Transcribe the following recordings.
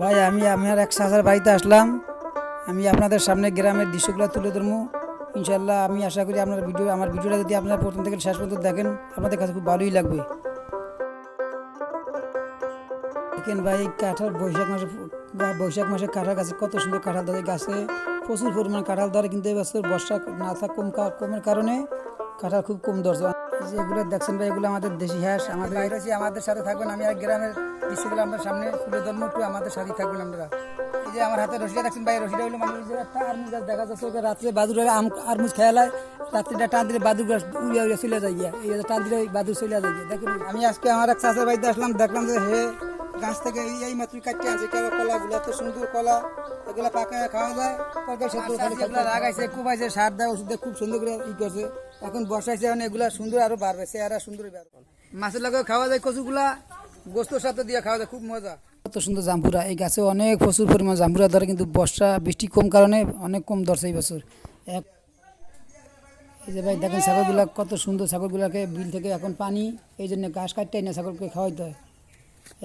ভাই আমি আমার এক চাচার বাড়িতে আসলাম। আমি আপনাদের সামনে গ্রামের দৃশ্যগুলো তুলে ধরবো। ইনশাল্লাহ আমি আশা করি আমার ভিডিওটা যদি আপনারা প্রথম থেকে শেষ পর্যন্ত দেখেন, আপনাদের কাছে খুব ভালোই লাগবে। দেখেন ভাই, কাঁঠাল বৈশাখ মাসে কাঁঠাল গাছে কত সুন্দর কাঁঠাল ধরে, গাছে প্রচুর পরিমাণ কাঁঠাল ধরে, কিন্তু এবছর বর্ষা না থাক কমের কারণে কাঁঠাল খুব কম ধরছে। এই যে এগুলো দেখছেন ভাই, এগুলো আমাদের দেশি হাঁস। আমাদের সাথে থাকবেন, আমি আর গ্রামের দৃশ্যগুলো আপনার সামনে তুলে ধরবো, একটু আমাদের সাথে থাকবেন আপনারা। এই যে আমার হাতে রশিটা দেখছেন ভাই, রশিটা হলো মানে যে একটা আরমুজ গাছ দেখা যাচ্ছে, ওকে রাত্রে বাদুর আরমুজ খেয়ালায়, রাত্রিটা টান দিলে বাদুর গাছ উড়িয়া উড়িয়া চলে যায় গিয়া, এই যে টান দিলে বাদুর চলে যায় গিয়া। দেখুন আমি আজকে আমার এক চাচার বাড়িতে আসলাম, দেখলাম যে হে গাছ থেকে এই মাত্র কাটতে আছে কলা গুলা, তো সুন্দর কলা, এগুলা পাকা খাওয়া যায়। তরকারি সব লাগাইছে, কুবাইছে, সার দেয়, ওষুধ দিয়ে, খুব সুন্দর করে ই করছে। এখন বর্ষাইছে, এখন এগুলা সুন্দর আরো বাড়বে, চেহারা সুন্দর বাড়বে। মাছের লাগে খাওয়া যায় কচুগুলা, গোস্তর সাথে দিয়ে খাওয়া যায়, খুব মজা। কত সুন্দর জাম্বুরা, এই গাছে অনেক প্রচুর পরিমাণ জাম্বুরা ধরে, কিন্তু বর্ষা বৃষ্টি কম কারণে অনেক কম ধরছে এই বছর। এই যে ভাই দেখেন ছাগলগুলা কত সুন্দর, ছাগলগুলাকে বিল থেকে এখন পানি, এই জন্য ঘাস কাটতে না ছাগলকে খাওয়াইতে হয়।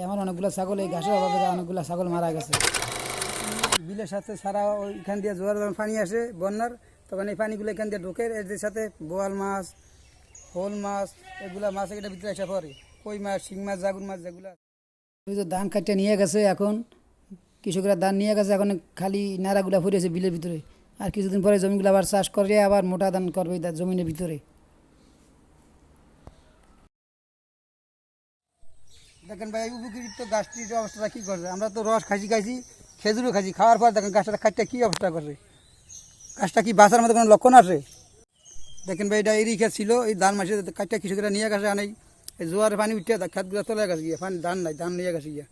আমার অনেকগুলো ছাগল, এই ঘাসের অভাবে অনেকগুলো ছাগল মারা গেছে। বিলের সাথে সারা ওইখান দিয়ে জোয়ার যখন পানি আসে বন্যার, তখন এই পানিগুলো এখান দিয়ে ঢোকে, এর সাথে বোয়াল মাছ, শোল মাছ, এগুলা মাছ এটা ভিতরে এসে পড়ে, কই মাছ, শিং মাছ, জাগুর মাছ, যেগুলা। ধান কাটতে নিয়ে গেছে, এখন কৃষকরা ধান নিয়ে গেছে, এখন খালি নাড়াগুলা ফুরিয়েছে বিলের ভিতরে। আর কিছুদিন পরে জমিগুলো আবার চাষ করে আবার মোটা ধান করবে তার জমিনের ভিতরে। দেখেন ভাই, উপকৃত গাছটির অবস্থাটা কী করছে, আমরা তো রস খাইছি, খেজুরও খাইছি, খাওয়ার পর দেখেন গাছটা কাটতে কী অবস্থা করছে। গাছটা কি বাঁচার মধ্যে কোনো লক্ষণ আছে? দেখেন ভাই, এটা এরই ক্ষেত ছিল, এই ধান মাসে কাটতে কৃষকরা নিয়ে গেছে, অনেক এই জোয়ারের পানি উঠে খেতগুলো চলে গেছে গিয়ে, পানি ধান নাই, ধান নিয়ে গেছে গিয়া।